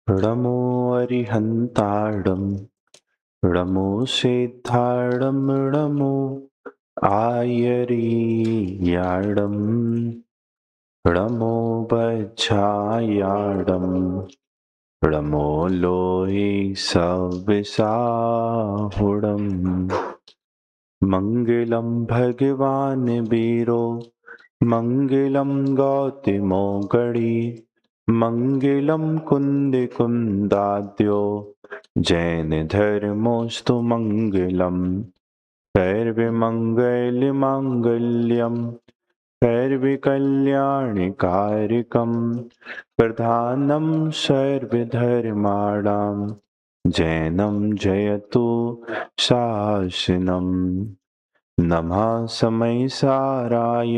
णमो अरिहन्ताडं णमो सिद्धाडं णमो आयर्याडं णमो वज्रायाडं णमो लोहे सविसाहुडम् मङ्गलं भगवान् वीरो मङ्गलं गौतमो गणी मङ्गलं कुन्दकुन्दाद्यो जैनधर्मोऽस्तु मङ्गलम् सर्वमङ्गलमाङ्गल्यं सर्वकल्याणकारिकं प्रधानं सर्वधर्माणां जैनं जयतु शासनम् नमः समयसाराय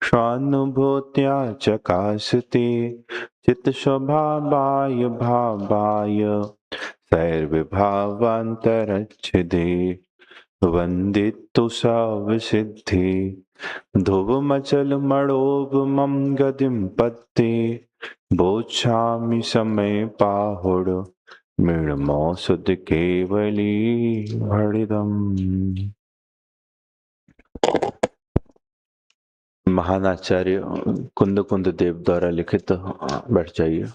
स्वानुभूत्या चकासते चित्स्वभावाय भावाय सर्वभावान्तरच्छिदे वन्दितु सर्वसिद्धि ध्रुवमचलमणोगमं गतिं पत्ते बोच्छामि समय पाहुड मृण्मोऽसुध केवली हरिदम्। महान आचार्य कुंद कुंद देव द्वारा लिखित बैठ जाइए।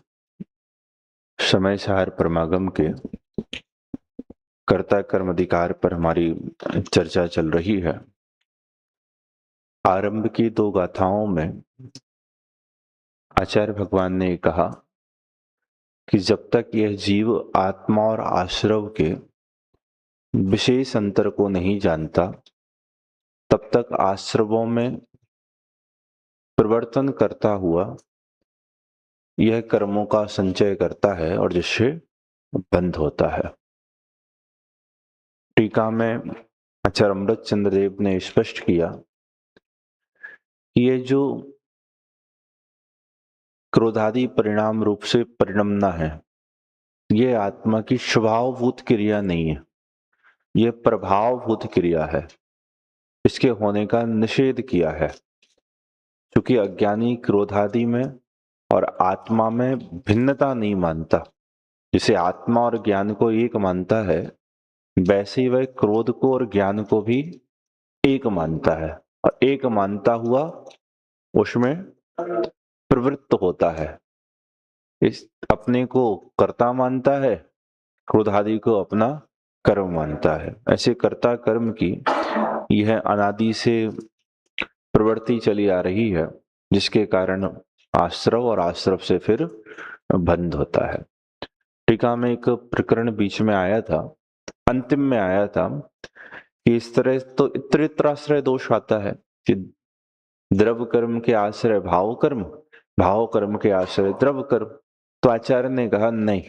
समय सार परमागम के कर्ता कर्म अधिकार पर हमारी चर्चा चल रही है। आरंभ की दो गाथाओं में आचार्य भगवान ने कहा कि जब तक यह जीव आत्मा और आश्रव के विशेष अंतर को नहीं जानता तब तक आश्रवों में परिवर्तन करता हुआ यह कर्मों का संचय करता है और जिससे बंध होता है। टीका में आचार्य अमृत चंद्र देव ने स्पष्ट किया कि ये जो क्रोधादि परिणाम रूप से परिणमना है, ये आत्मा की स्वभावभूत क्रिया नहीं है, ये प्रभावभूत क्रिया है। इसके होने का निषेध किया है, क्योंकि अज्ञानी क्रोधादि में और आत्मा में भिन्नता नहीं मानता। जिसे आत्मा और ज्ञान को एक मानता है, वैसे ही वह क्रोध को और ज्ञान को भी एक मानता है और एक मानता हुआ उसमें प्रवृत्त होता है। इस अपने को कर्ता मानता है, क्रोधादि को अपना कर्म मानता है। ऐसे कर्ता कर्म की यह अनादि से प्रवृत्ति चली आ रही है, जिसके कारण आश्रव और आश्रव से फिर बंध होता है। टीका में एक प्रकरण बीच में आया था, अंतिम में आया था कि इस तरह तो इतराश्रय दोष आता है कि द्रव्य कर्म के आश्रय भाव कर्म, भाव कर्म के आश्रय द्रव्य कर्म। तो आचार्य ने कहा नहीं,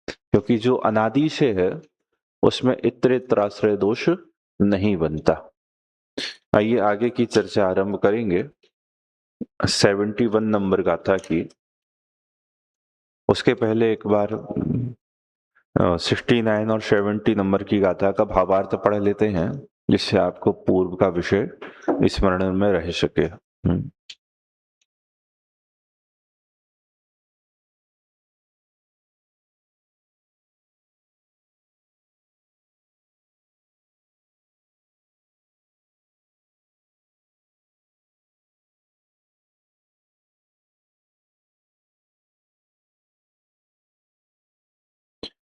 क्योंकि जो अनादि से है उसमें इतराश्रय दोष नहीं बनता। आइए आगे की चर्चा आरंभ करेंगे 71 नंबर गाथा की। उसके पहले एक बार 69 और 70 नंबर की गाथा का भावार्थ पढ़ लेते हैं, जिससे आपको पूर्व का विषय स्मरण में रह सके।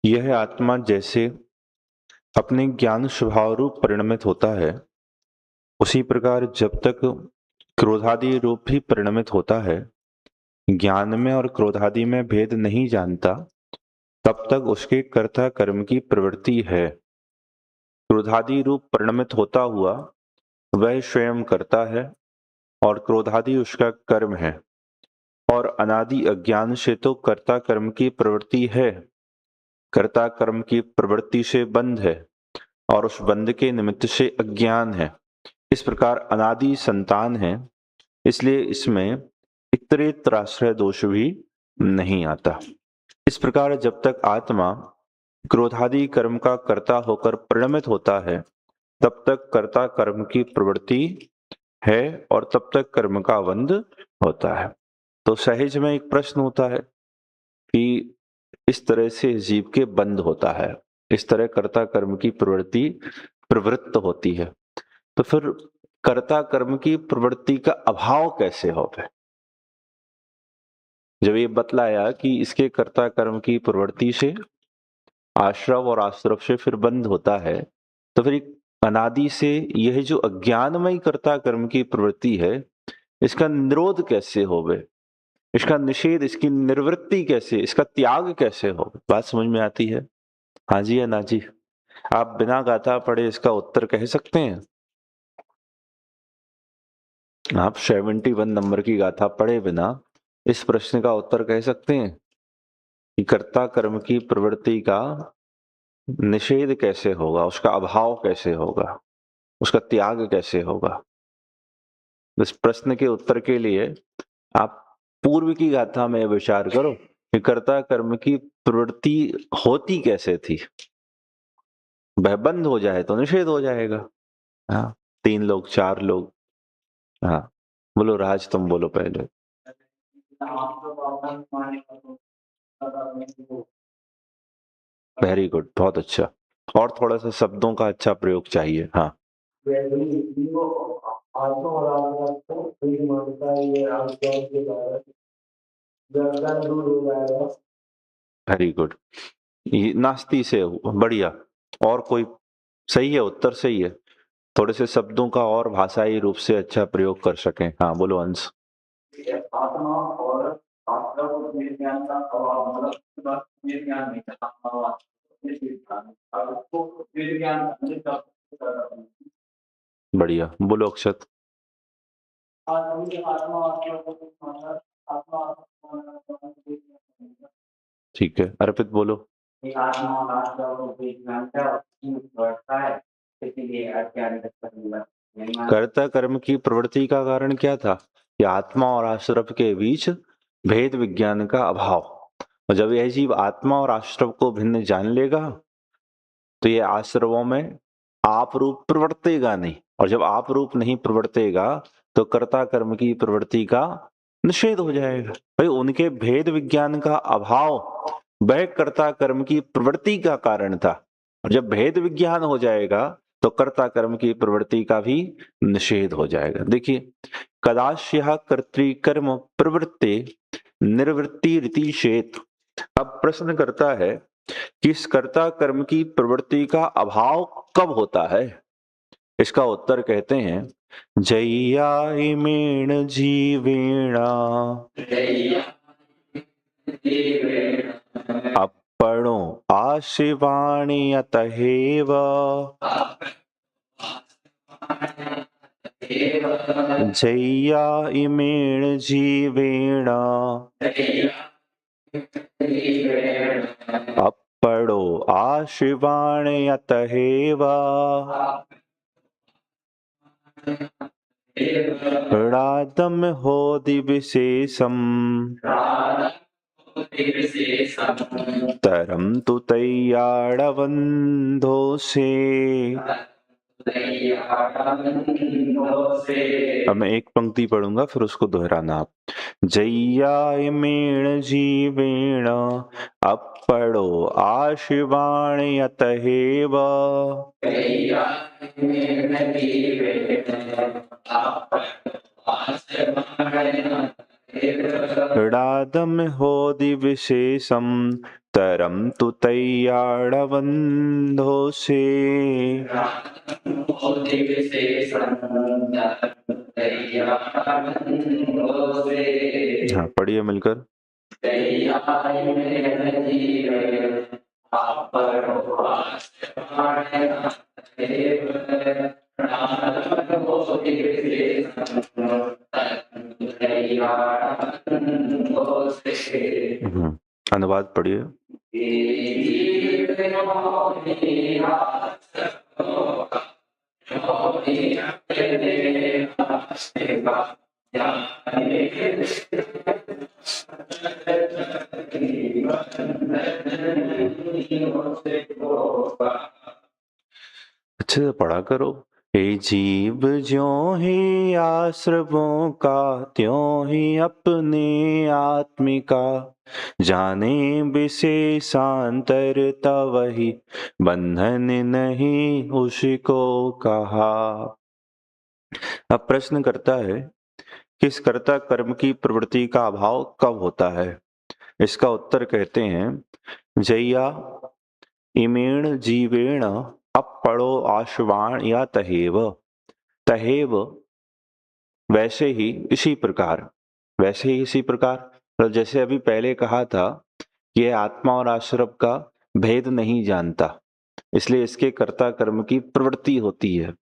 यह आत्मा जैसे अपने ज्ञान स्वभाव रूप परिणमित होता है, उसी प्रकार जब तक क्रोधादि रूप भी परिणमित होता है, ज्ञान में और क्रोधादि में भेद नहीं जानता, तब तक उसके कर्ता कर्म की प्रवृत्ति है। क्रोधादि रूप परिणमित होता हुआ वह स्वयं करता है और क्रोधादि उसका कर्म है, और अनादि अज्ञान से तो कर्ता कर्म की प्रवृत्ति है, कर्ता कर्म की प्रवृत्ति से बंध है और उस बंध के निमित्त से अज्ञान है। इस प्रकार अनादि संतान है, इसलिए इसमें इतरेतराश्रय दोष भी नहीं आता। इस प्रकार जब तक आत्मा क्रोधादि कर्म का कर्ता होकर परिणमित होता है, तब तक कर्ता कर्म की प्रवृत्ति है और तब तक कर्म का बंध होता है। तो सहज में एक प्रश्न होता है कि इस तरह से जीव के बंध होता है, इस तरह कर्ता कर्म की प्रवृत्ति प्रवृत्त होती है। तो फिर कर्ता कर्म की प्रवृत्ति का अभाव कैसे होवे? जब ये बतलाया कि इसके कर्ता कर्म की प्रवृत्ति से आश्रव और आश्रव से फिर बंध होता है, तो फिर एक अनादि से यह जो अज्ञानमय कर्ता कर्म की प्रवृत्ति है, इसका निरोध कैसे होवे, इसका निषेध, इसकी निर्वृत्ति कैसे, इसका त्याग कैसे हो? बात समझ में आती है? हाँ जी या ना जी? आप बिना गाथा पढ़े इसका उत्तर कह सकते हैं? आप 71 नंबर की गाथा पढ़े बिना इस प्रश्न का उत्तर कह सकते हैं कि कर्ता कर्म की प्रवृत्ति का निषेध कैसे होगा, उसका अभाव कैसे होगा, उसका त्याग कैसे होगा? इस प्रश्न के उत्तर के लिए आप पूर्व की गाथा में विचार करो कि कर्ता कर्म की प्रवृत्ति होती कैसे थी। वह बंद हो जाए तो निषेध हो जाएगा। हाँ, 3 लोग 4 लोग। हाँ बोलो राज, तुम बोलो पहले। वेरी गुड, बहुत अच्छा। और थोड़ा सा शब्दों का अच्छा प्रयोग चाहिए। हाँ वेरी गुड, ये नास्ती से बढ़िया। और कोई? सही है, उत्तर सही है। थोड़े से शब्दों का और भाषाई रूप से अच्छा प्रयोग कर सकें। हाँ बोलो अंश। आत्मा और आत्मा ज्ञान का अभाव, मतलब ज्ञान नहीं था, बढ़िया, बोलो अक्षत। ठीक है, अर्पित बोलो। कर्ता कर्म की प्रवृत्ति का कारण क्या था? कि आत्मा और आश्रव के बीच भेद विज्ञान का अभाव। और जब यह जीव आत्मा और आश्रव को भिन्न जान लेगा तो ये आश्रवों में आप रूप प्रवर्तेगा नहीं, और जब आप रूप नहीं प्रवर्तेगा तो कर्ता कर्म की प्रवृत्ति का निषेध हो जाएगा। भाई उनके भेद विज्ञान का अभाव वह कर्ता कर्म की प्रवृत्ति का कारण था, और जब भेद विज्ञान हो जाएगा तो कर्ता कर्म की प्रवृत्ति का भी निषेध हो जाएगा। देखिए, कदाश्य कर्तृकर्म प्रवृत्ति निर्वृत्ति रीति चेत। अब प्रश्न करता है कि इस कर्ता कर्म की प्रवृत्ति का अभाव कब होता है? इसका उत्तर कहते हैं, जय्यायमेण जीवेणा अपणो आशिवाणि अतएव जय्यायमेण जीवेण अपणो आशिवाणि अतएव ऋणादम होदि विशेषम तरम तु तैयाड़वंधो से। अब मैं एक पंक्ति पढ़ूंगा फिर उसको दोहराना आप। जय्यायमेण जीवेण अपणो आशिवाणि अतएव ऋणादम होदि विशेषम तरम तु तैयाड़वंधो से। हाँ पढ़िए मिलकर। अनुवाद पढ़िए। अच्छे से पढ़ा करो। हे जीव ज्यों ही आश्रवों का त्यों ही अपने आत्मिका, जाने विशेषांतरता वही बंधन नहीं उसको कहा। अब प्रश्न करता है कि इस कर्ता कर्म की प्रवृत्ति का अभाव कब होता है। इसका उत्तर कहते हैं जैया इमेण जीवेण अपड़ो आश्वान या तहेव। तहेव वैसे ही इसी प्रकार, वैसे ही इसी प्रकार, तो जैसे अभी पहले कहा था कि यह आत्मा और आश्रव का भेद नहीं जानता, इसलिए इसके कर्ता कर्म की प्रवृत्ति होती है।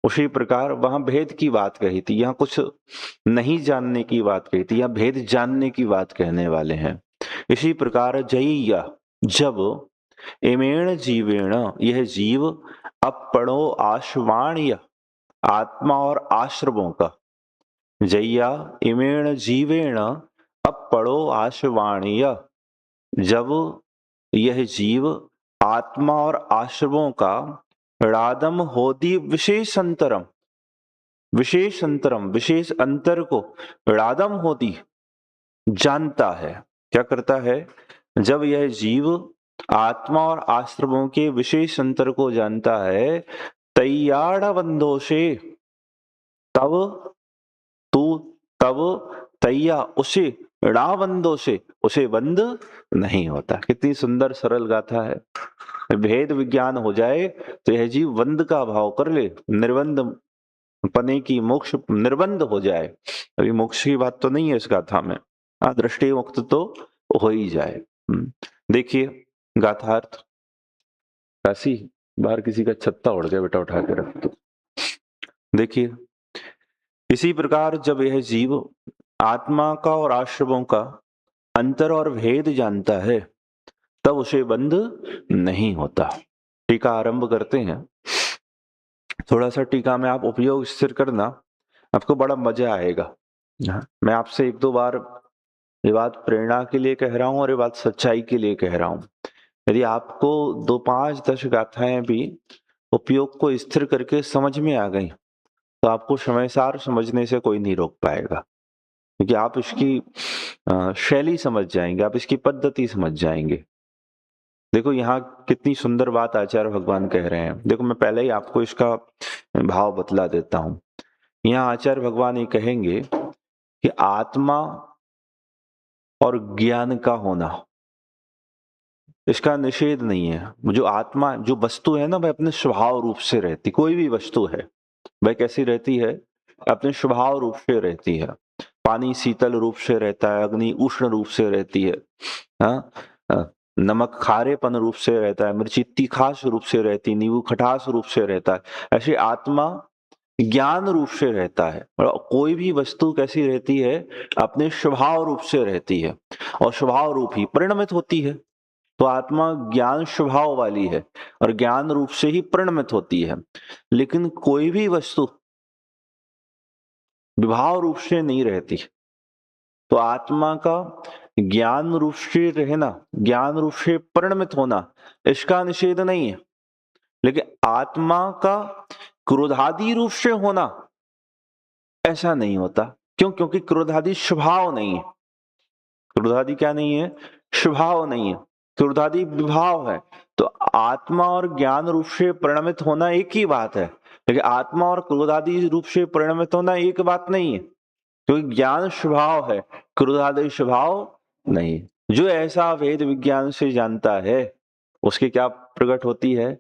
उसी प्रकार वहां भेद की बात कही थी, यहाँ कुछ नहीं जानने की बात कही थी, यहाँ भेद जानने की बात कहने वाले हैं। इसी प्रकार जय्या जब इमेण जीवेण यह जीव अपड़ो आश्वाण्य आत्मा और आश्रवों का, जय्या इमेण जीवेण अपड़ो आश्वाण्य जब यह जीव आत्मा और आश्रवों का रादम होदी विशेषंतरम, विशेषंतरम विशेष अंतर को रादम होती जानता है। क्या करता है, जब यह जीव आत्मा और आश्रमों के विशेष अंतर को जानता है, तैयाड़ा बंधो से तब तू तब तैया उसे रावंदो से उसे बंद नहीं होता। कितनी सुंदर सरल गाथा है। भेद विज्ञान हो जाए तो यह जीव बंद का भाव कर ले, निर्बंध पने की मोक्ष निर्बंध हो जाए। अभी मोक्ष की बात तो नहीं है इस गाथा में, हाँ दृष्टि मुक्त तो हो ही जाए। देखिए गाथार्थ, काशी बाहर किसी का छत्ता उड़ गया बेटा, उठा के रख दो। देखिए इसी प्रकार जब यह जीव आत्मा का और आश्रमों का अंतर और भेद जानता है, तब उसे बंध नहीं होता। टीका आरंभ करते हैं। थोड़ा सा टीका में आप उपयोग स्थिर करना, आपको बड़ा मजा आएगा। मैं आपसे एक दो बार ये बात प्रेरणा के लिए कह रहा हूं और ये बात सच्चाई के लिए कह रहा हूं। यदि आपको 2, 5, 10 गाथाएं भी उपयोग को स्थिर करके समझ में आ गई, तो आपको समयसार समझने से कोई नहीं रोक पाएगा, क्योंकि आप इसकी शैली समझ जाएंगे, आप इसकी पद्धति समझ जाएंगे। देखो यहाँ कितनी सुंदर बात आचार्य भगवान कह रहे हैं। देखो मैं पहले ही आपको इसका भाव बतला देता हूं। यहाँ आचार्य भगवान ये कहेंगे कि आत्मा और ज्ञान का होना, इसका निषेध नहीं है। जो आत्मा जो वस्तु है ना, वह अपने स्वभाव रूप से रहती, कोई भी वस्तु है वह कैसी रहती है, अपने स्वभाव रूप से रहती है। पानी शीतल रूप से रहता है, अग्नि उष्ण रूप से रहती है, हाँ, नमक खारेपन रूप से रहता है, मिर्ची तीखास रूप से रहती, नींबू खटास रूप से रहता है। ऐसे आत्मा ज्ञान रूप से रहता है। और कोई भी वस्तु कैसी रहती है, अपने स्वभाव रूप से रहती है और स्वभाव रूप ही परिणमित होती है। तो आत्मा ज्ञान स्वभाव वाली है और ज्ञान रूप से ही परिणमित होती है। लेकिन कोई भी वस्तु विभाव रूप से नहीं रहती। तो आत्मा का ज्ञान रूप से रहना, ज्ञान रूप से परिणमित होना, इसका निषेध नहीं है। लेकिन आत्मा का क्रोधादि रूप से होना ऐसा नहीं होता। क्यों? क्योंकि क्रोधादि स्वभाव नहीं है। क्रोधादि क्या नहीं है? स्वभाव नहीं है, क्रोधादि विभाव है। तो आत्मा और ज्ञान रूप से परिणमित होना एक ही बात है, लेकिन आत्मा और क्रोधादि रूप से परिणमित होना एक बात नहीं है। क्योंकि ज्ञान स्वभाव है, क्रोधादि स्वभाव नहीं। जो ऐसा वेद विज्ञान से जानता है, उसके क्या प्रकट होती है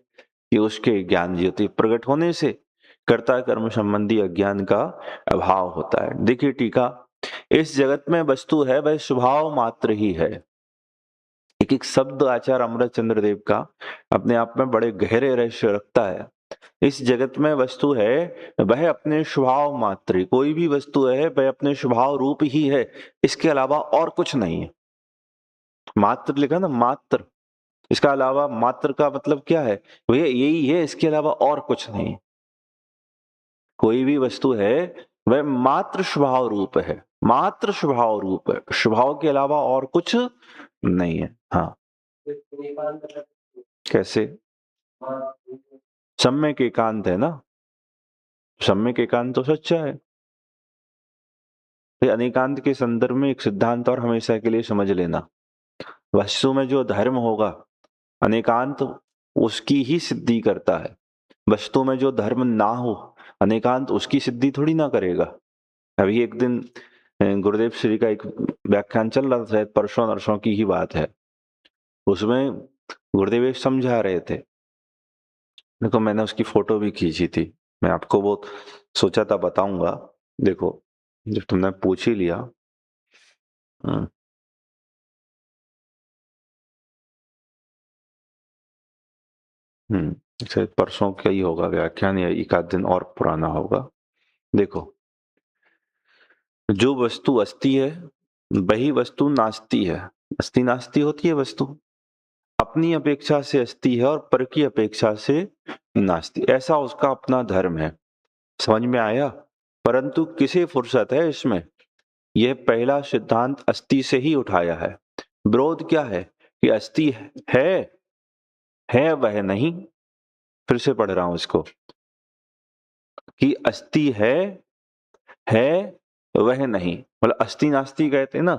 कि उसके ज्ञान ज्योति प्रकट होने से कर्ता कर्म संबंधी अज्ञान का अभाव होता है। देखिए टीका, इस जगत में वस्तु है वह स्वभाव मात्र ही है। एक एक शब्द आचार्य अमृत चंद्र देव का अपने आप में बड़े गहरे रहस्य रखता है। इस जगत में वस्तु है वह अपने स्वभाव मात्र ही, कोई भी वस्तु है वह अपने स्वभाव रूप ही है, इसके अलावा और कुछ नहीं है। मात्र लिखा ना, मात्र, इसका अलावा, मात्र का मतलब क्या है, वह यही है, इसके अलावा और कुछ नहीं। कोई भी वस्तु है वह मात्र स्वभाव रूप है, मात्र स्वभाव रूप है, स्वभाव के अलावा और कुछ नहीं है। हाँ कैसे? सम्यक एकांत है ना, सम्यक एकांत तो सच्चा है। ये अनेकांत के संदर्भ में एक सिद्धांत और हमेशा के लिए समझ लेना, वस्तु में जो धर्म होगा अनेकांत उसकी ही सिद्धि करता है। वस्तु में जो धर्म ना हो अनेकांत उसकी सिद्धि थोड़ी ना करेगा। अभी एक दिन गुरुदेव श्री का एक व्याख्यान चल रहा था, शायद परसों नरसों की ही बात है, उसमें गुरुदेव एक समझा रहे थे। देखो मैंने उसकी फोटो भी खींची थी, मैं आपको वो सोचा था बताऊंगा। देखो जब तुमने पूछ ही लिया। शायद परसों का ही होगा व्याख्यान, या एक आध दिन और पुराना होगा। देखो, जो वस्तु अस्ति है वही वस्तु नास्ती है। अस्ति नास्ती होती है वस्तु, अपनी अपेक्षा से अस्ति है और पर की अपेक्षा से नास्ती, ऐसा उसका अपना धर्म है। समझ में आया? परंतु किसे फुर्सत है इसमें? यह पहला सिद्धांत अस्ति से ही उठाया है। विरोध क्या है कि अस्ति है वह नहीं। फिर से पढ़ रहा हूं इसको, कि अस्ति है वह नहीं, मतलब अस्ति नास्ति कहते हैं ना,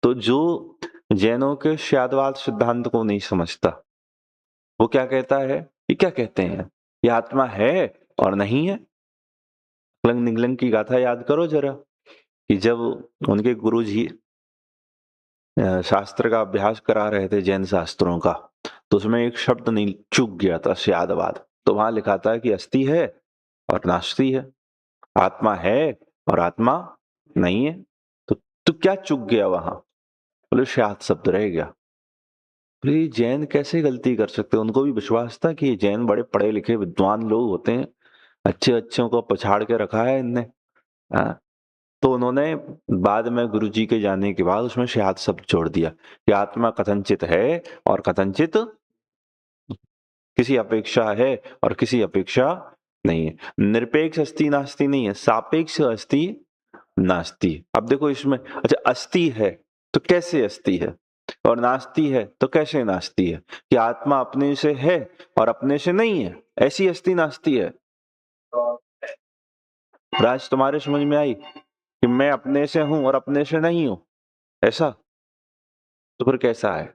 तो जो जैनों के श्यादवाद सिद्धांत को नहीं समझता वो क्या कहता है, ये क्या कहते हैं, ये आत्मा है और नहीं है। क्लंग निगलंग की गाथा याद करो जरा, कि जब उनके गुरुजी शास्त्र का अभ्यास करा रहे थे जैन शास्त्रों का, तो उसमें एक शब्द नहीं चूक गया था, श्यादवाद। तो वहां लिखा था कि अस्ति है और नास्ति है, आत्मा है और आत्मा नहीं है। तो क्या चूक गया वहां? बोले श्याद शब्द रह गया। बोले ये जैन कैसे गलती कर सकते हैं? उनको भी विश्वास था कि ये जैन बड़े पढ़े लिखे विद्वान लोग होते हैं, अच्छे अच्छों को पछाड़ के रखा है इनने। हाँ, तो उन्होंने बाद में गुरुजी के जाने के बाद उसमें श्याद शब्द जोड़ दिया कि आत्मा कथनचित है और कथनचित किसी अपेक्षा है और किसी अपेक्षा नहीं है। निरपेक्ष अस्ति नास्ति नहीं है, सापेक्ष अस्ति नास्ति। अब देखो इसमें, अच्छा अस्ति है तो कैसे अस्ति है, और नास्ति है तो कैसे नास्ति है? कि आत्मा अपने से है और अपने से नहीं है, ऐसी अस्ति नास्ति है। राज तुम्हारे समझ में आई कि मैं अपने से हूं और अपने से नहीं हूं, ऐसा? तो फिर कैसा है?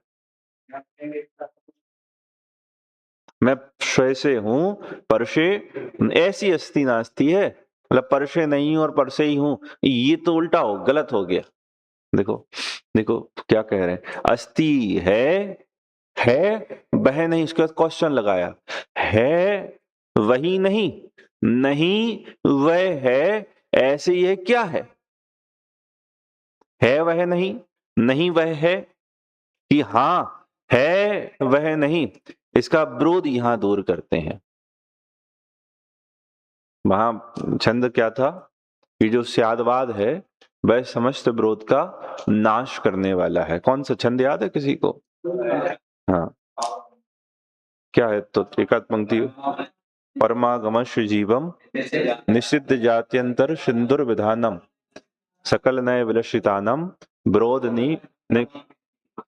मैं स्वयं से हूं पर से, ऐसी अस्ति नास्ति है, मतलब पर से नहीं हूं और पर से ही हूं, ये तो उल्टा हो, गलत हो गया। देखो देखो क्या कह रहे हैं, अस्ति है वह नहीं, उसके बाद क्वेश्चन लगाया, है वही नहीं, नहीं वह है, ऐसे ये क्या है वह नहीं वह है, कि हाँ है वह नहीं, इसका विरोध यहां दूर करते हैं। वहां छंद क्या था कि जो स्यादवाद है वह समस्त विरोध का नाश करने वाला है। कौन सा छंद याद है किसी को? हाँ क्या है? तो एकाध पंक्ति, परमागमश जीवम निषिद्ध जात्यंतर सिंदुर विधानम सकल नय विलसितानम विरोध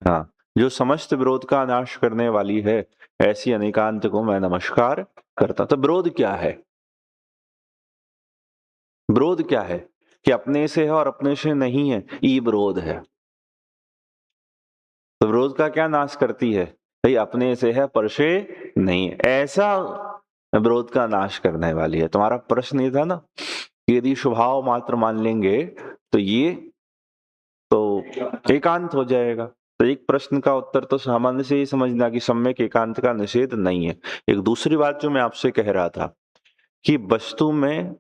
हाँ, जो समस्त विरोध का नाश करने वाली है, ऐसी अनेकांत को मैं नमस्कार करता। तो विरोध क्या है? विरोध क्या है? कि अपने से है और अपने से नहीं है, ये विरोध है। तो विरोध का क्या नाश करती है? भाई अपने से है पर से नहीं है, ऐसा विरोध का नाश करने वाली है। तुम्हारा प्रश्न ये था ना कि यदि स्वभाव मात्र मान लेंगे तो ये तो एकांत हो जाएगा। तो एक प्रश्न का उत्तर तो सामान्य से ही समझना कि सम्यक एकांत का निषेध नहीं है। एक दूसरी बात जो मैं आपसे कह रहा था कि वस्तु में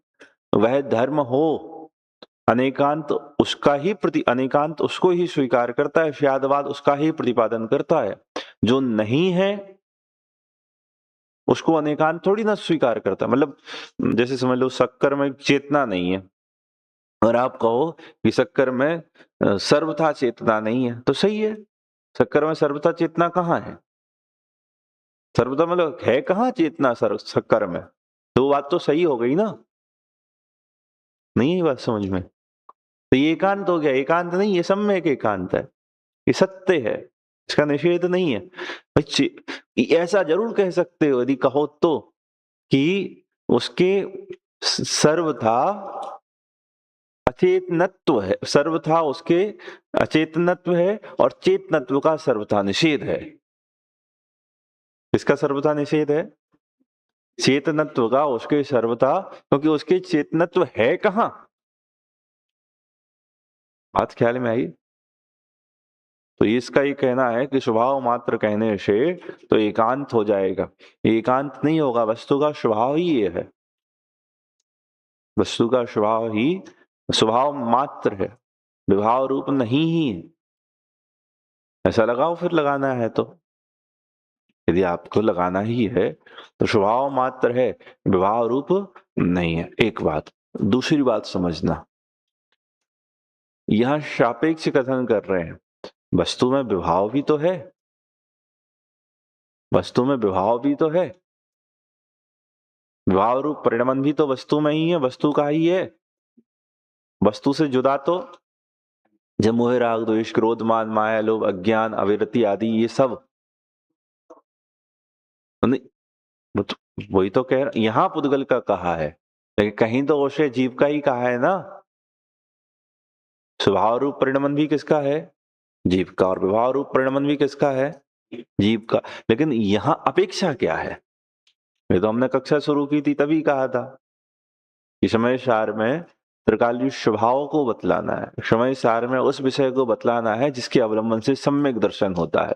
वह धर्म हो, अनेकांत उसका ही अनेकांत उसको ही स्वीकार करता है, श्यादवाद उसका ही प्रतिपादन करता है। जो नहीं है उसको अनेकांत थोड़ी ना स्वीकार करता। मतलब जैसे समझ लो शक्कर में चेतना नहीं है और आप कहो कि शक्कर में सर्वथा चेतना नहीं है, तो सही है। शक्कर में सर्वथा चेतना कहाँ है? सर्वथा मतलब है कहाँ चेतना शक्कर में? तो बात तो सही हो गई ना? नहीं है बात समझ में? तो ये एकांत हो गया, एकांत नहीं, ये सम्यक एकांत है, ये सत्य है, इसका निषेध नहीं है। ऐसा जरूर कह सकते हो यदि कहो तो कि उसके सर्वथा अचेतनत्व है, सर्वथा उसके अचेतनत्व है और चेतनत्व का सर्वथा निषेध है। इसका सर्वथा निषेध है चेतनत्व का, उसके सर्वथा, क्योंकि उसके चेतनत्व है कहां। बात ख्याल में आई। तो इसका ये कहना है कि स्वभाव मात्र कहने से तो एकांत हो जाएगा, एकांत नहीं होगा, वस्तु का स्वभाव ही ये है, वस्तु का स्वभाव ही स्वभाव मात्र है, विभाव रूप नहीं ही है। ऐसा लगाओ फिर लगाना है तो, यदि आपको लगाना ही है तो स्वभाव मात्र है, विभाव रूप नहीं है। एक बात। दूसरी बात समझना, यहां सापेक्ष कथन कर रहे हैं, वस्तु में विभाव भी तो है, वस्तु में विभाव भी तो है, विभाव रूप परिणमन भी तो वस्तु में ही है, वस्तु का ही है। वस्तु से जुदा तो जब मोह राग द्वेष क्रोध मान माया लोभ अज्ञान अविरति आदि ये सब नहीं, वही तो कह रहा, यहां पुद्गल का कहा है, लेकिन कहीं तो उसे जीव का ही कहा है ना। स्वभाव रूप परिणमन भी किसका है, जीव का, और विभाव रूप परिणमन भी किसका है, जीव का। लेकिन यहां अपेक्षा क्या है, ये तो हमने कक्षा शुरू की थी तभी कहा था कि समय सार में त्रिकालीन स्वभाव को बतलाना है, समय सार में उस विषय को बतलाना है जिसके अवलंबन से सम्यक दर्शन होता है।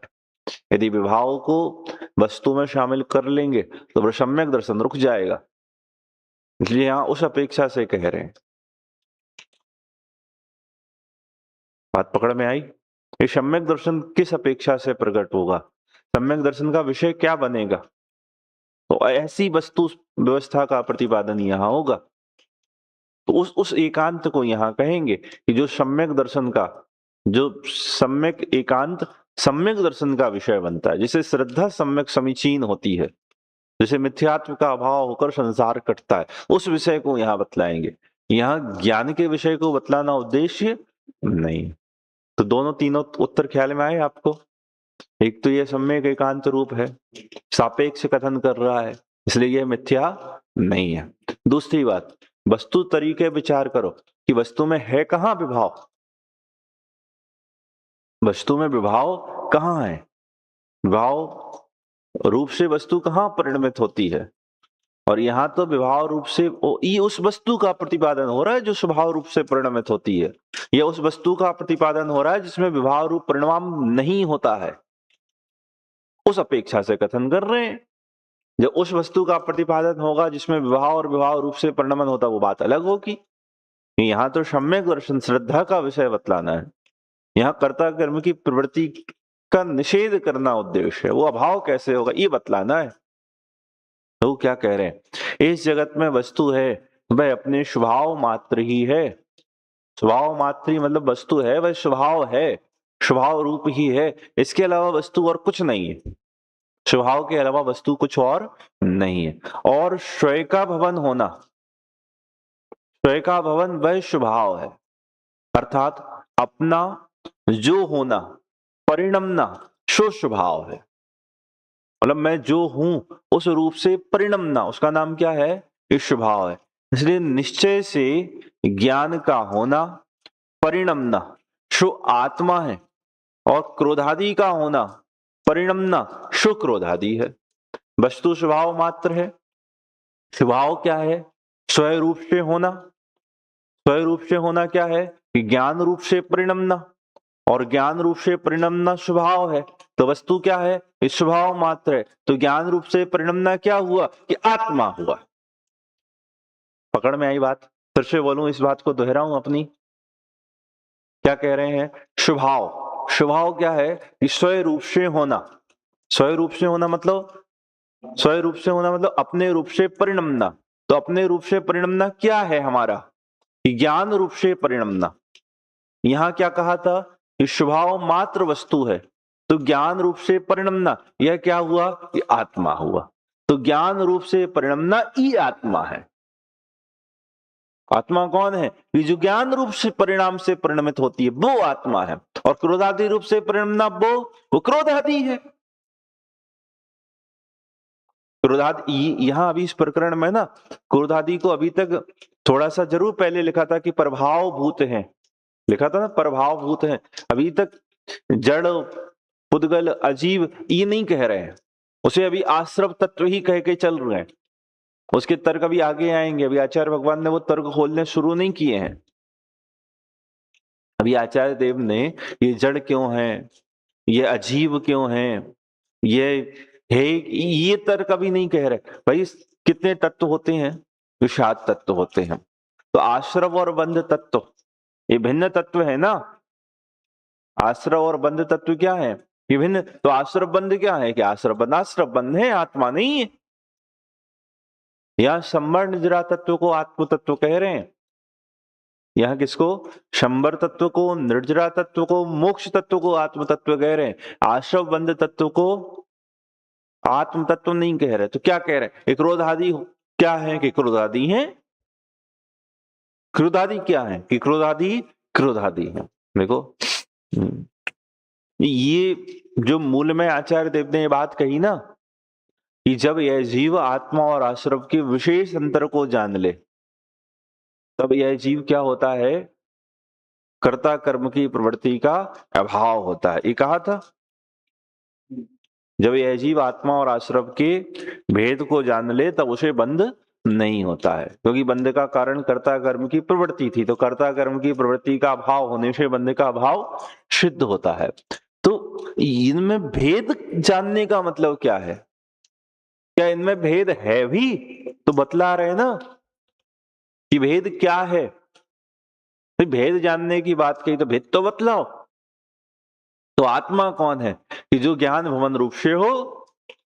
यदि विभाव को वस्तु में शामिल कर लेंगे तो वह सम्यक दर्शन रुक जाएगा, इसलिए यहां उस अपेक्षा से कह रहे हैं। बात पकड़ में आई। ये सम्यक दर्शन किस अपेक्षा से प्रकट होगा, सम्यक दर्शन का विषय क्या बनेगा, तो ऐसी वस्तु व्यवस्था का प्रतिपादन यहां होगा। तो उस एकांत को यहां कहेंगे कि जो सम्यक दर्शन का, जो सम्यक एकांत सम्यक दर्शन का विषय बनता है, जिसे श्रद्धा सम्यक समीचीन होती है, जैसे मिथ्यात्व का अभाव होकर संसार कटता है, उस विषय को यहां बतलाएंगे। यहां ज्ञान के विषय को बतलाना उद्देश्य नहीं। तो दोनों तीनों उत्तर ख्याल में आए आपको। एक तो यह सम्यक एकांत रूप है, सापेक्ष कथन कर रहा है, इसलिए यह मिथ्या नहीं है। दूसरी बात, वस्तु तरीके विचार करो कि वस्तु में है कहां विभाव, वस्तु में विभाव कहां है, विभाव रूप से वस्तु कहां परिणमित होती है, और यहां तो विभाव रूप से ये उस वस्तु का प्रतिपादन हो रहा है जो स्वभाव रूप से परिणमित होती है, यह उस वस्तु का प्रतिपादन हो रहा है जिसमें विभाव रूप परिणाम नहीं होता है, उस अपेक्षा से कथन कर रहे हैं। जब उस वस्तु का प्रतिपादन होगा जिसमें विभाव और विभाव रूप से परिणमन होता, वो बात अलग होगी। यहां तो सम्यक दर्शन श्रद्धा का विषय बतलाना है, यहाँ कर्ता कर्म की प्रवृत्ति का निषेध करना उद्देश्य है, वो अभाव कैसे होगा ये बतलाना है। तो क्या कह रहे हैं, इस जगत में वस्तु है वह अपने स्वभाव मात्र ही है, स्वभाव मात्र ही मतलब वस्तु है वह स्वभाव है, स्वभाव रूप ही है, इसके अलावा वस्तु और कुछ नहीं है, स्वभाव के अलावा वस्तु कुछ और नहीं है। और स्वयं का भवन होना, स्वयं का भवन वह स्वभाव है, अर्थात अपना जो होना, परिणमना शो स्वभाव है, मतलब मैं जो हूं उस रूप से परिणमना उसका नाम क्या है, ये स्वभाव है। इसलिए निश्चय से ज्ञान का होना परिणमना शो आत्मा है, और क्रोधादि का होना परिणमना शो क्रोधादि है। वस्तु स्वभाव मात्र है, स्वभाव क्या है, स्वयं रूप से होना, स्वयं रूप से होना क्या है कि ज्ञान रूप से परिणमना, और ज्ञान रूप से परिणमना स्वभाव है, तो वस्तु क्या है, इस स्वभाव मात्र है, तो ज्ञान रूप से परिणमना क्या हुआ कि आत्मा हुआ। पकड़ में आई बात। फिर से बोलूं, इस बात को दोहराऊं अपनी, क्या कह रहे हैं, स्वभाव, स्वभाव क्या है कि स्वयं रूप से होना, स्वयं रूप से होना मतलब, स्वयं रूप से होना मतलब अपने रूप से परिणमना, तो अपने रूप से परिणमना क्या है हमारा, ज्ञान रूप से परिणमना। यहां क्या कहा था, स्वभाव मात्र वस्तु है, तो ज्ञान रूप से परिणमना यह क्या हुआ, ये आत्मा हुआ, तो ज्ञान रूप से परिणमना ये आत्मा है। आत्मा कौन है, ये जो ज्ञान रूप से परिणाम से परिणमित होती है वो आत्मा है, और क्रोधादि रूप से परिणमना वो क्रोधादि है। क्रोधादि यहाँ अभी इस प्रकरण में ना क्रोधादि को अभी तक थोड़ा सा जरूर पहले लिखा था कि प्रभाव भूत है, लिखा था ना प्रभाव भूत है। अभी तक जड़ पुद्गल अजीव ये नहीं कह रहे हैं, उसे अभी आश्रव तत्व ही कह के चल रहे हैं। उसके तर्क अभी आगे आएंगे, अभी आचार्य भगवान ने वो तर्क खोलने शुरू नहीं किए हैं। अभी आचार्य देव ने ये जड़ क्यों है, ये अजीब क्यों है, ये है, ये तर्क अभी नहीं कह रहे। भाई कितने तत्व होते हैं, विषाद तत्व होते हैं। तो आश्रव और बंध तत्व ये भिन्न तत्व है ना। आश्रव और बंध तत्व क्या है, ये भिन्न। तो आश्रव बंध क्या है कि आश्रव बंध है, आत्मा नहीं है। यहां संबर निजरा तत्व को आत्म तत्व कह रहे हैं। यहाँ किसको, शंबर तत्व को, निर्जरा तत्व को, मोक्ष तत्व को आत्म तत्व कह रहे हैं। आश्रव बंध तत्व को आत्म तत्व नहीं कह रहे। तो क्या कह रहे हैं, क्रोधादि क्या है कि क्रोधादि है। क्रोधादि क्या है कि क्रोधादि है। देखो ये जो मूल में आचार्य देव ने ये बात कही ना कि जब यह जीव आत्मा और आश्रव के विशेष अंतर को जान ले तब यह जीव क्या होता है, कर्ता कर्म की प्रवृत्ति का अभाव होता है। ये कहा था जब यह जीव आत्मा और आश्रव के भेद को जान ले तब उसे बंध नहीं होता है, क्योंकि बंध का कारण कर्ता कर्म की प्रवृत्ति थी। तो कर्ता कर्म की प्रवृत्ति का अभाव होने से बंध का अभाव सिद्ध होता है। तो इनमें भेद जानने का मतलब क्या है, क्या इनमें भेद है भी, तो बतला रहे ना कि भेद क्या है। भेद जानने की बात कही तो भेद तो बतलाओ। तो आत्मा कौन है कि जो ज्ञान भवन रूप से हो,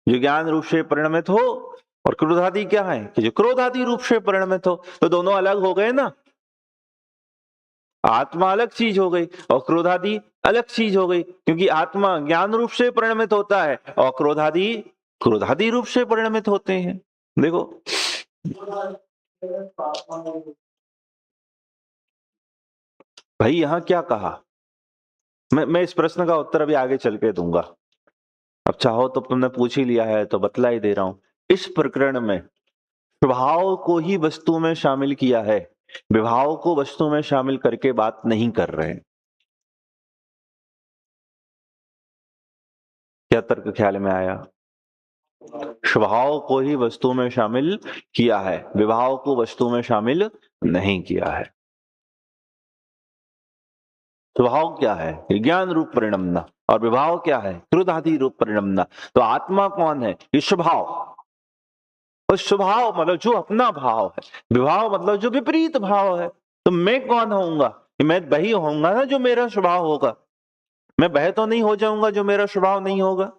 जो ज्ञान रूप से परिणमित हो, और क्रोधादि क्या है कि जो क्रोधादि रूप से परिणमित हो। तो दोनों अलग हो गए ना, आत्मा अलग चीज हो गई और क्रोधादि अलग चीज हो गई, क्योंकि आत्मा ज्ञान रूप से परिणमित होता है और क्रोधादि रूप से परिणमित होते हैं। देखो भाई यहां क्या कहा, मैं इस प्रश्न का उत्तर अभी आगे चल के दूंगा। अब चाहो तो तुमने पूछ ही लिया है तो बतला ही दे रहा हूं। इस प्रकरण में स्वभाव को ही वस्तु में शामिल किया है, विभाव को वस्तु में शामिल करके बात नहीं कर रहे हैं। क्या तर्क ख्याल में आया? स्वभाव को ही वस्तु में शामिल किया है, विभाव को वस्तु में शामिल नहीं किया है। स्वभाव क्या है, ज्ञान रूप परिणमना, और विभाव क्या है, क्रोधादि रूप परिणमना। तो आत्मा कौन है, ये स्वभाव। और स्वभाव मतलब जो अपना भाव है, विभाव मतलब जो विपरीत भाव है। तो मैं कौन होऊंगा, मैं वही होऊंगा ना जो मेरा स्वभाव होगा। मैं वह तो नहीं हो जाऊंगा जो मेरा स्वभाव नहीं होगा।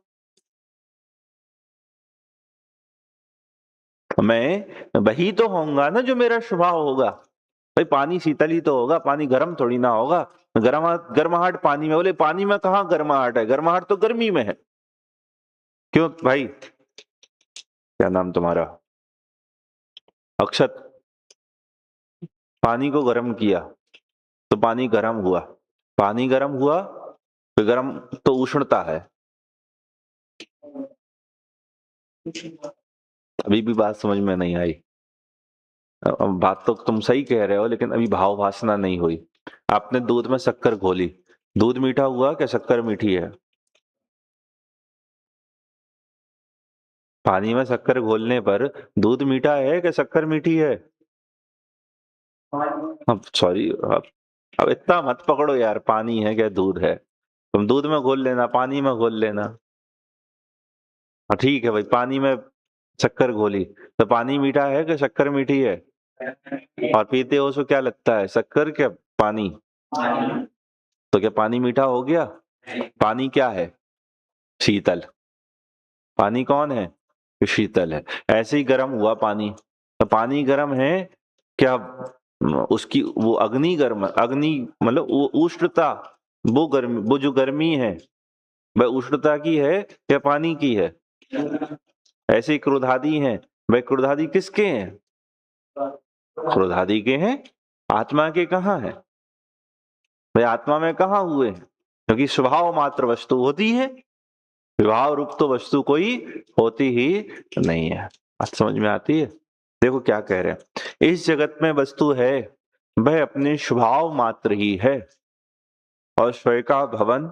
मैं वही तो होऊंगा ना जो मेरा स्वभाव होगा। भाई पानी शीतल ही तो होगा, पानी गर्म थोड़ी ना होगा। गर्माहट पानी में, बोले पानी में कहाँ गर्माहट है, गर्माहट तो गर्मी में है। क्यों भाई, क्या नाम तुम्हारा, अक्षत। पानी को गर्म किया तो पानी गर्म हुआ, पानी गर्म हुआ तो गर्म तो उष्णता है। अभी भी बात समझ में नहीं आई। बात तो तुम सही कह रहे हो, लेकिन अभी भाव वासना नहीं हुई। आपने दूध में शक्कर घोली, दूध मीठा हुआ क्या शक्कर मीठी है? पानी में शक्कर घोलने पर दूध मीठा है क्या शक्कर मीठी है? अब सॉरी, अब इतना मत पकड़ो यार, पानी है क्या दूध है, तुम दूध में घोल लेना, पानी में घोल लेना। हाँ ठीक है भाई, पानी में शक्कर घोली तो पानी मीठा है क्या शक्कर मीठी है? और पीते हो उसको क्या लगता है, शक्कर क्या पानी? तो क्या पानी मीठा हो गया? पानी क्या है, शीतल। पानी कौन है, शीतल है। ऐसे ही गर्म हुआ पानी, तो पानी गर्म है क्या, उसकी वो अग्नि गर्म, अग्नि मतलब वो उष्णता, वो गर्मी, वो जो गर्मी है वह उष्णता की है या पानी की है? ऐसे ही क्रोधादि हैं, वह क्रोधादि किसके हैं, क्रोधादि के हैं। आत्मा के कहाँ है, भाई आत्मा में कहाँ हुए हैं, क्योंकि स्वभाव मात्र वस्तु होती है। विभाव रूप तो वस्तु कोई होती ही नहीं है। बात समझ में आती है? देखो क्या कह रहे हैं, इस जगत में वस्तु है वह अपने स्वभाव मात्र ही है, और स्वयं का भवन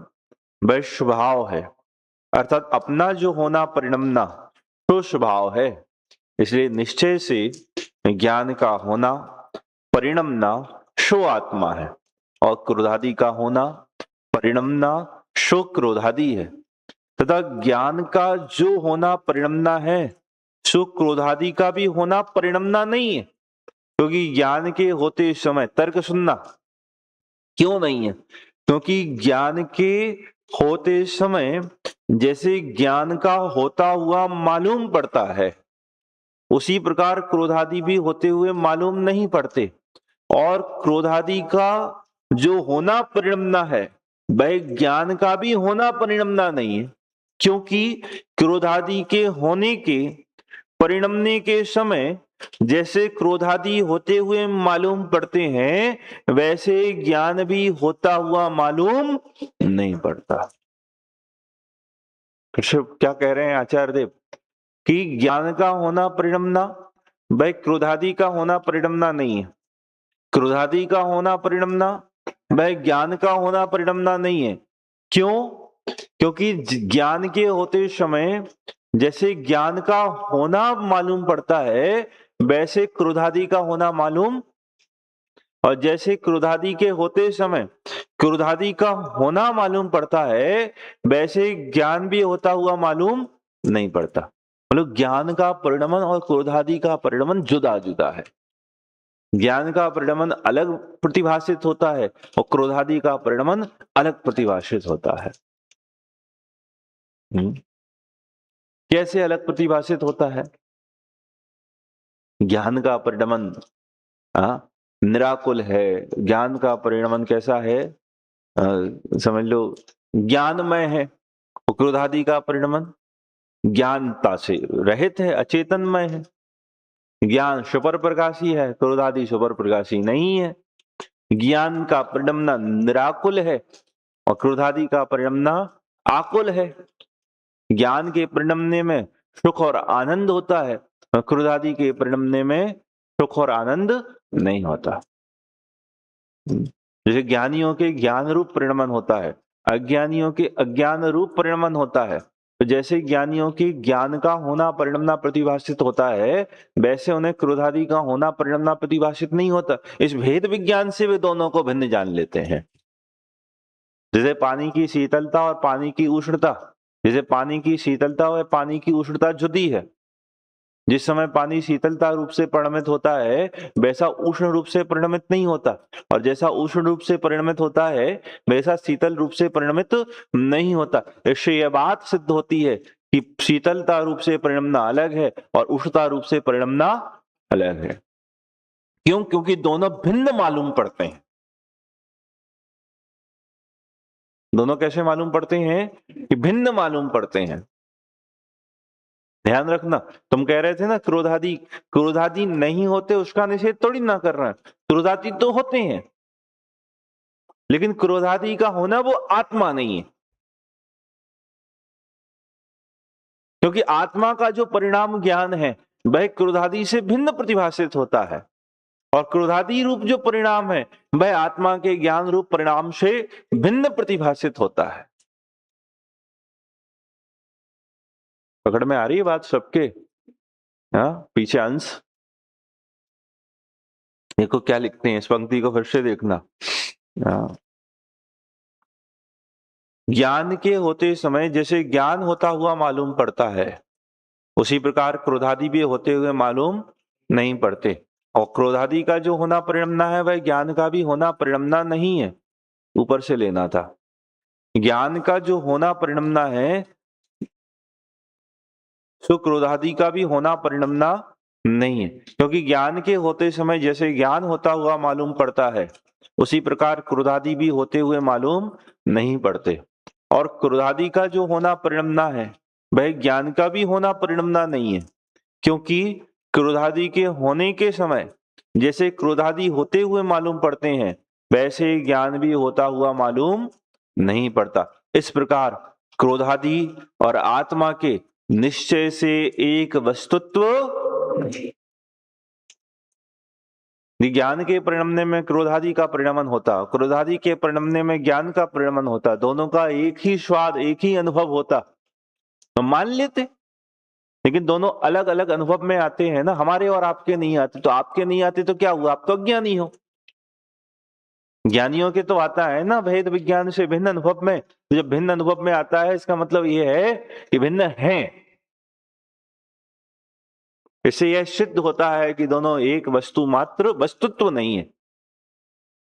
वह स्वभाव है, अर्थात अपना जो होना परिणमना तो स्वभाव है। इसलिए निश्चय से ज्ञान का होना परिणमना शो आत्मा है, और क्रोधादि का होना परिणमना शो क्रोधादि है, तथा ज्ञान का जो होना परिणमना है सो क्रोधादि का भी होना परिणमना नहीं है। क्योंकि ज्ञान के होते समय तर्क सुनना, क्यों नहीं है? क्योंकि ज्ञान के होते समय जैसे ज्ञान का होता हुआ मालूम पड़ता है, उसी प्रकार क्रोधादि भी होते हुए मालूम नहीं पड़ते। और क्रोधादि का जो होना परिणमना है वह ज्ञान का भी होना परिणमना नहीं है, क्योंकि क्रोधादि के होने के परिणमने के समय जैसे क्रोधादि होते हुए मालूम पड़ते हैं, वैसे ज्ञान भी होता हुआ मालूम नहीं पड़ता। क्या कह रहे हैं आचार्य देव कि ज्ञान का होना परिणमना वह क्रोधादि का होना परिणमना नहीं है, क्रोधादि का होना परिणमना वह ज्ञान का होना परिणमना नहीं है। क्यों? क्योंकि ज्ञान के होते समय जैसे ज्ञान का होना मालूम पड़ता है वैसे क्रोधादि का होना मालूम, और जैसे क्रोधादि के होते समय क्रोधादि का होना मालूम पड़ता है वैसे ज्ञान भी होता हुआ मालूम नहीं पड़ता। मतलब ज्ञान का परिणमन और क्रोधादि का परिणमन जुदा जुदा है। ज्ञान का परिणमन अलग प्रतिभाषित होता है और क्रोधादि का परिणमन अलग प्रतिभाषित होता है। कैसे अलग प्रतिभाषित होता है? ज्ञान का परिणमन निराकुल है, ज्ञान का परिणमन कैसा है? समझ लो ज्ञानमय है। क्रोधादि का परिणमन ज्ञानता से रहित है, अचेतनमय है। ज्ञान सुपर प्रकाशी है, क्रोधादि सुपर प्रकाशी नहीं है। ज्ञान का परिणमना निराकुल है और क्रोधादि का परिणमना आकुल है। ज्ञान के परिणमने में सुख और आनंद होता है, क्रोधादि के परिणमने में सुख और आनंद नहीं होता। जैसे ज्ञानियों के ज्ञान रूप परिणमन होता है, अज्ञानियों के अज्ञान रूप परिणमन होता है। तो जैसे ज्ञानियों के ज्ञान का होना परिणमना प्रतिभाषित होता है, वैसे उन्हें क्रोधादि का होना परिणमना प्रतिभाषित नहीं होता। इस भेद विज्ञान से वे दोनों को भिन्न जान लेते हैं। जैसे पानी की शीतलता और पानी की उष्णता, जैसे पानी की शीतलता और पानी की उष्णता जुदी है। जिस समय पानी शीतलता रूप से परिणमित होता है वैसा उष्ण रूप से परिणमित नहीं होता, और जैसा उष्ण रूप से परिणमित होता है वैसा शीतल रूप से परिणमित नहीं होता। इससे यह बात सिद्ध होती है कि शीतलता रूप से परिणमना अलग है और उष्णता रूप से परिणमना अलग है। क्यों? क्योंकि दोनों भिन्न मालूम पड़ते हैं। दोनों कैसे मालूम पड़ते हैं? कि भिन्न मालूम पड़ते हैं। ध्यान रखना, तुम कह रहे थे ना क्रोधादि नहीं होते, उसका निषेध थोड़ी ना कर रहे हैं। क्रोधादि तो होते हैं, लेकिन क्रोधादि का होना वो आत्मा नहीं है। क्योंकि आत्मा का जो परिणाम ज्ञान है वह क्रोधादि से भिन्न प्रतिभाषित होता है, और क्रोधादि रूप जो परिणाम है वह आत्मा के ज्ञान रूप परिणाम से भिन्न प्रतिभाषित होता है। पकड़ में आ रही है बात सबके? पीछे अंश देखो क्या लिखते हैं, इस पंक्ति को फिर से देखना। ज्ञान के होते समय जैसे ज्ञान होता हुआ मालूम पड़ता है, उसी प्रकार क्रोधादि भी होते हुए मालूम नहीं पड़ते। और क्रोधादि का जो होना परिणमना है वह ज्ञान का भी होना परिणमना नहीं है। ऊपर से लेना था। ज्ञान का जो होना परिणमना है सो क्रोधादि का भी होना परिणमना नहीं है। क्योंकि ज्ञान के होते समय जैसे ज्ञान होता हुआ मालूम पड़ता है, उसी प्रकार क्रोधादि भी होते हुए मालूम नहीं पड़ते। और क्रोधादि का जो होना परिणमना है वह ज्ञान का भी होना परिणमना नहीं है। क्योंकि क्रोधादि के होने के समय जैसे क्रोधादि होते हुए मालूम पड़ते हैं, वैसे ज्ञान भी होता हुआ मालूम नहीं पड़ता। इस प्रकार क्रोधादि और आत्मा के निश्चय से एक वस्तुत्व नहीं। ज्ञान के परिणमने में क्रोधादि का परिणमन होता, क्रोधादि के परिणमने में ज्ञान का परिणमन होता, दोनों का एक ही स्वाद, एक ही अनुभव होता तो मान लेते, लेकिन दोनों अलग अलग अनुभव में आते हैं ना, हमारे और आपके नहीं आते। तो आपके नहीं आते तो क्या हुआ, आप तो अज्ञानी हो। ज्ञानियों के तो आता है ना भेद विज्ञान से भिन्न अनुभव में। तो जब भिन्न अनुभव में आता है इसका मतलब यह है कि भिन्न है। इससे यह सिद्ध होता है कि दोनों एक वस्तु मात्र वस्तुत्व नहीं है।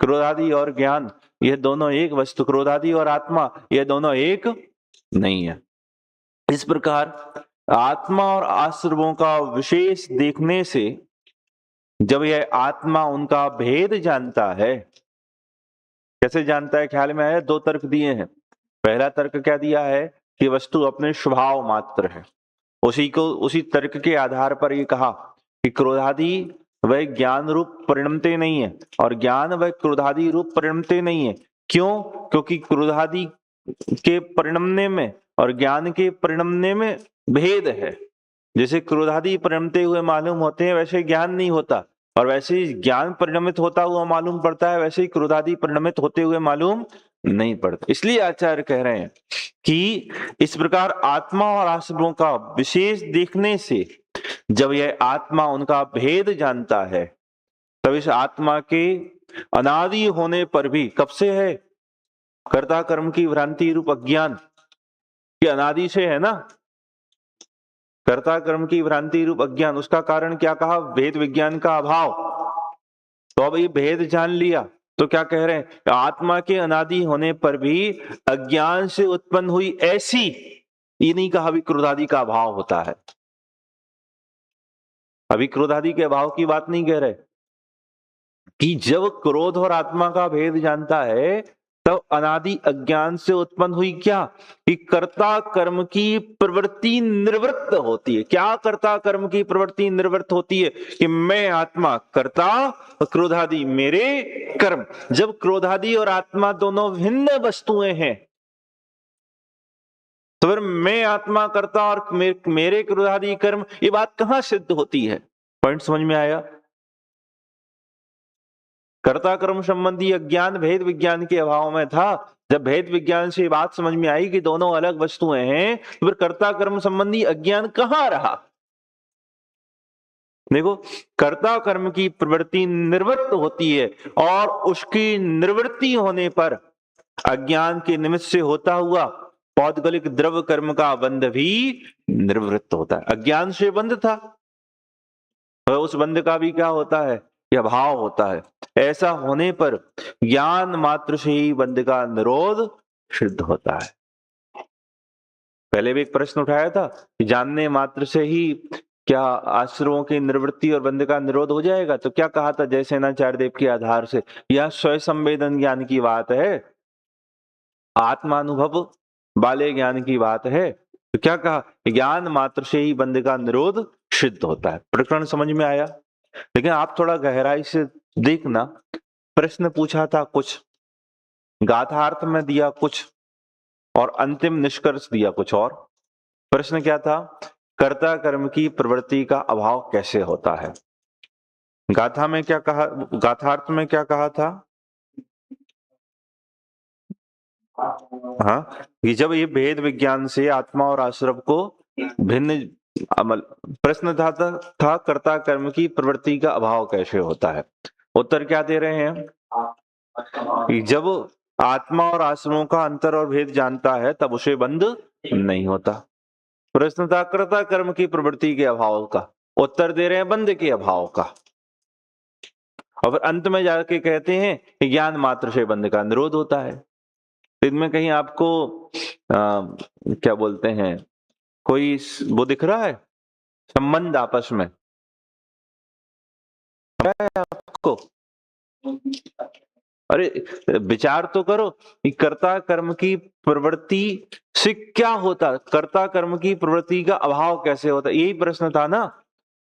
क्रोधादि और ज्ञान यह दोनों एक वस्तु, क्रोधादि और आत्मा यह दोनों एक नहीं है। इस प्रकार आत्मा और आश्रमों का विशेष देखने से जब यह आत्मा उनका भेद जानता है, कैसे जानता है ख्याल में आया? दो तर्क दिए हैं। पहला तर्क क्या दिया है कि वस्तु अपने स्वभाव मात्र है। उसी तर्क के आधार पर ये कहा कि क्रोधादि वह ज्ञान रूप परिणमते नहीं है और ज्ञान वह क्रोधादि रूप परिणमते नहीं है। क्यों? क्योंकि क्रोधादि के परिणमने में और ज्ञान के परिणमने में भेद है। जैसे क्रोधादि परिणमते हुए मालूम होते हैं वैसे ज्ञान नहीं होता, और वैसे ही ज्ञान परिणमित होता हुआ मालूम पड़ता है, वैसे ही क्रोधादि परिणमित होते हुए मालूम नहीं पड़ता। इसलिए आचार्य कह रहे हैं कि इस प्रकार आत्मा और आश्रमों का विशेष देखने से जब यह आत्मा उनका भेद जानता है तब इस आत्मा के अनादि होने पर भी, कब से है? कर्ता कर्म की भ्रांति रूप अज्ञान के अनादि से है ना। कर्ता कर्म की भ्रांति रूप अज्ञान, उसका कारण क्या कहा? भेद विज्ञान का अभाव। तो अब ये भेद जान लिया तो क्या कह रहे हैं? आत्मा के अनादि होने पर भी अज्ञान से उत्पन्न हुई ऐसी, ये नहीं कहा अभी क्रोधादि का अभाव होता है। अभी क्रोधादि के अभाव की बात नहीं कह रहे कि जब क्रोध और आत्मा का भेद जानता है तब अनादि अज्ञान से उत्पन्न हुई क्या कि कर्ता कर्म की प्रवृत्ति निवृत्त होती है। क्या कर्ता कर्म की प्रवृत्ति निवृत्त होती है? कि मैं आत्मा कर्ता और क्रोधादि मेरे कर्म। जब क्रोधादि और आत्मा दोनों भिन्न वस्तुएं हैं तो फिर मैं आत्मा करता और मेरे क्रोधादि कर्म, ये बात कहां सिद्ध होती है? पॉइंट समझ में आया? कर्ता कर्म संबंधी अज्ञान भेद विज्ञान के अभाव में था। जब भेद विज्ञान से बात समझ में आई कि दोनों अलग वस्तुएं हैं तो फिर कर्ता कर्म संबंधी अज्ञान कहां रहा? देखो, कर्ता कर्म की प्रवृत्ति निवृत्त होती है और उसकी निवृत्ति होने पर अज्ञान के निमित्त से होता हुआ पौद्गलिक द्रव्य कर्म का बंध भी निवृत्त होता है। अज्ञान से बंध था और उस बंध का भी क्या होता है? यह भाव होता है। ऐसा होने पर ज्ञान मात्र से ही बंध का निरोध सिद्ध होता है। पहले भी एक प्रश्न उठाया था कि जानने मात्र से ही क्या आश्रमों की निवृत्ति और बंध का निरोध हो जाएगा? तो क्या कहा था जयसेनाचार्य देव के आधार से? यह स्वयं संवेदन ज्ञान की बात है, आत्मानुभव वाले ज्ञान की बात है। तो क्या कहा? ज्ञान मात्र से ही बंध का निरोध सिद्ध होता है। प्रकरण समझ में आया? लेकिन आप थोड़ा गहराई से देखना, प्रश्न पूछा था कुछ, गाथार्थ में दिया कुछ और अंतिम निष्कर्ष दिया कुछ और। प्रश्न क्या था? कर्ता कर्म की प्रवृत्ति का अभाव कैसे होता है? गाथा में क्या कहा, गाथार्थ में क्या कहा था? हाँ, कि जब ये भेद विज्ञान से आत्मा और आश्रम को भिन्न अमल, प्रश्न था कर्ता कर्म की प्रवृत्ति का अभाव कैसे होता है? उत्तर क्या दे रहे हैं कि जब आत्मा और आश्रमों का अंतर और भेद जानता है तब उसे बंध नहीं होता। प्रश्न था कर्ता कर्म की प्रवृत्ति के अभाव का, उत्तर दे रहे हैं बंध के अभाव का। और फिर अंत में जाके कहते हैं कि ज्ञान मात्र से बंध का निरोध होता है। इनमें कहीं आपको क्या बोलते हैं, कोई वो दिख रहा है संबंध आपस में आपको? अरे विचार तो करो कि कर्ता कर्म की प्रवृत्ति से क्या होता, कर्ता कर्म की प्रवृत्ति का अभाव कैसे होता? यही प्रश्न था ना।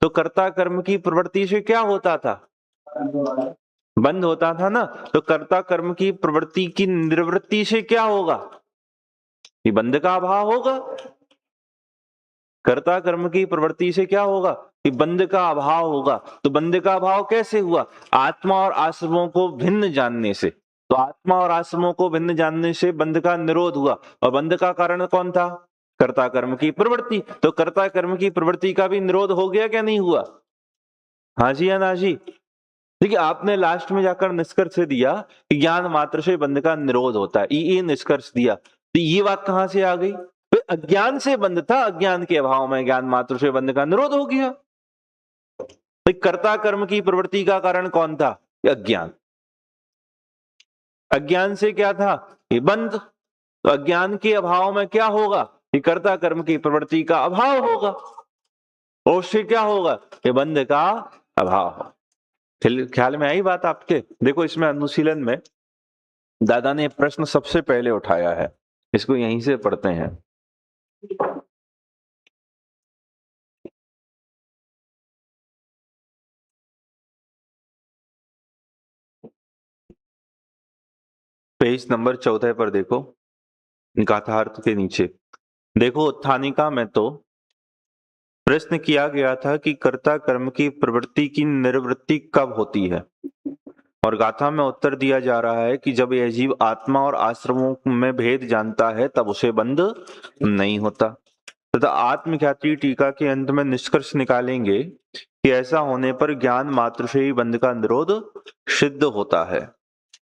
तो कर्ता कर्म की प्रवृत्ति से क्या होता था? बंद होता था ना। तो कर्ता कर्म की प्रवृत्ति की निवृत्ति से क्या होगा? ये बंध का अभाव होगा। कर्ता कर्म की प्रवृत्ति से क्या होगा कि बंध का अभाव होगा। तो बंध का अभाव कैसे हुआ? आत्मा और आश्रमों को भिन्न जानने से। तो आत्मा और आश्रमों को भिन्न जानने से बंध का निरोध हुआ। और बंध का कारण कौन था? कर्ता कर्म की प्रवृत्ति। तो कर्ता कर्म की प्रवृत्ति का भी निरोध हो गया क्या नहीं हुआ? हाँ जी या ना जी? देखिए, आपने लास्ट में जाकर निष्कर्ष दिया कि ज्ञान मात्र से बंध का निरोध होता है, ये निष्कर्ष दिया। तो ये बात कहां से आ गई? तो अज्ञान से बंध था, अज्ञान के अभाव में ज्ञान मात्र से बंध का निरोध हो गया। तो कर्ता कर्म की प्रवृत्ति का कारण कौन था? अज्ञान। अज्ञान से क्या था? ये बंध। तो अज्ञान के अभाव में क्या होगा? कि कर्ता कर्म की प्रवृत्ति का अभाव होगा। और उससे क्या होगा? कि बंध का अभाव हो। ख्याल में आई बात आपके? देखो, इसमें अनुशीलन में दादा ने प्रश्न सबसे पहले उठाया है, इसको यहीं से पढ़ते हैं। पेज नंबर 14 पर देखो, गाथार्थ के नीचे देखो, उत्थानिका में तो प्रश्न किया गया था कि कर्ता कर्म की प्रवृत्ति की निवृत्ति कब होती है, और गाथा में उत्तर दिया जा रहा है कि जब यह जीव आत्मा और आश्रमों में भेद जानता है तब उसे बंध नहीं होता। तथा आत्मख्याति टीका के अंत में निष्कर्ष निकालेंगे कि ऐसा होने पर ज्ञान मात्र से ही बंध का निरोध सिद्ध होता है।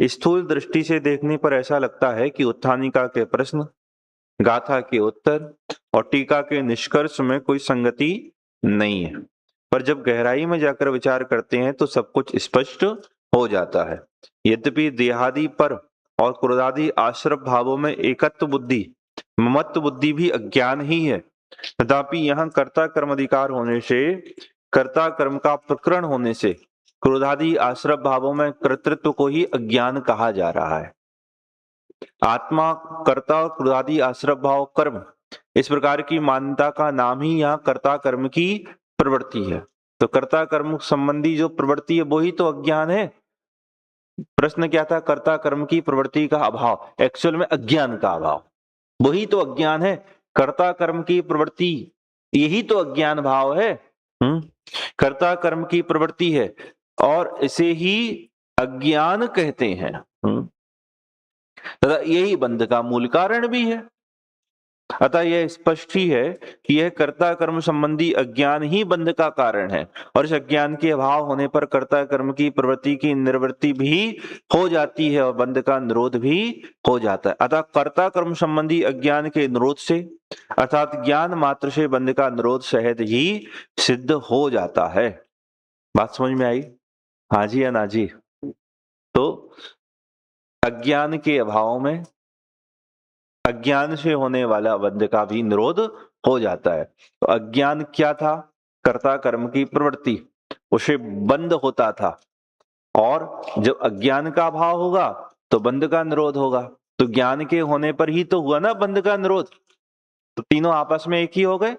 स्थूल दृष्टि से देखने पर ऐसा लगता है कि उत्थानिका के प्रश्न, गाथा के उत्तर और टीका के निष्कर्ष में कोई संगति नहीं है, पर जब गहराई में जाकर विचार करते हैं तो सब कुछ स्पष्ट हो जाता है। यद्यपि देहादि पर और क्रोधादि आश्रव भावों में एकत्व बुद्धि, ममत्व बुद्धि भी अज्ञान ही है, तथापि यहाँ कर्ता कर्म अधिकार होने से, कर्ता कर्म का प्रकरण होने से क्रोधादि आश्रव भावों में कर्तृत्व को ही अज्ञान कहा जा रहा है। आत्मा, कर्ता और क्रोधादि आश्रव भाव कर्म, इस प्रकार की मान्यता का नाम ही यहाँ कर्ता कर्म की प्रवृत्ति है। तो कर्ता कर्म संबंधी जो प्रवृत्ति है वही तो अज्ञान है। प्रश्न क्या था? कर्ता कर्म की प्रवृत्ति का अभाव, एक्चुअल में अज्ञान का अभाव, वही तो अज्ञान है। कर्ता कर्म की प्रवृत्ति, यही तो अज्ञान भाव है। कर्ता कर्म की प्रवृत्ति है और इसे ही अज्ञान कहते हैं। तथा यही बंध का मूल कारण भी है। अतः यह स्पष्ट ही है कि यह कर्ता कर्म संबंधी अज्ञान ही बंध का कारण है, और इस अज्ञान के अभाव होने पर कर्ता कर्म की प्रवृत्ति की निवृत्ति भी हो जाती है और बंध का निरोध भी हो जाता है। अतः कर्ता कर्म संबंधी अज्ञान के निरोध से, अर्थात ज्ञान मात्र से बंध का निरोध सहज ही सिद्ध हो जाता है। बात समझ में आई? हाँ जी या ना जी? तो अज्ञान के अभाव में अज्ञान से होने वाला बंध का भी निरोध हो जाता है। तो अज्ञान क्या था? कर्ता कर्म की प्रवृत्ति, उसे बंध होता था, और जब अज्ञान का अभाव होगा तो बंध का निरोध होगा। तो ज्ञान के होने पर ही तो हुआ ना बंध का निरोध। तो तीनों आपस में एक ही हो गए।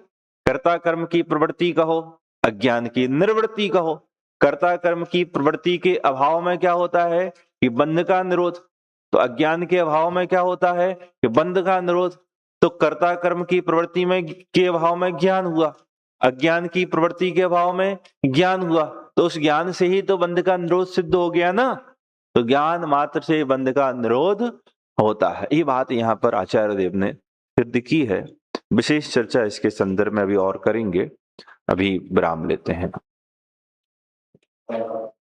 कर्ता कर्म की प्रवृत्ति कहो, अज्ञान की निवृत्ति कहो। कर्ता कर्म की प्रवृत्ति के अभाव में क्या होता है कि बंध का निरोध, तो अज्ञान के अभाव में क्या होता है कि बंध का निरोध। तो कर्ता कर्म की प्रवृत्ति में के अभाव में ज्ञान हुआ, अज्ञान की प्रवृत्ति के अभाव में ज्ञान हुआ, तो उस ज्ञान से ही तो बंध का निरोध सिद्ध हो गया ना। तो ज्ञान मात्र से बंध का निरोध होता है। ये बात यहाँ पर आचार्य देव ने सिद्ध की है। विशेष चर्चा इसके संदर्भ में अभी और करेंगे। अभी विराम लेते हैं।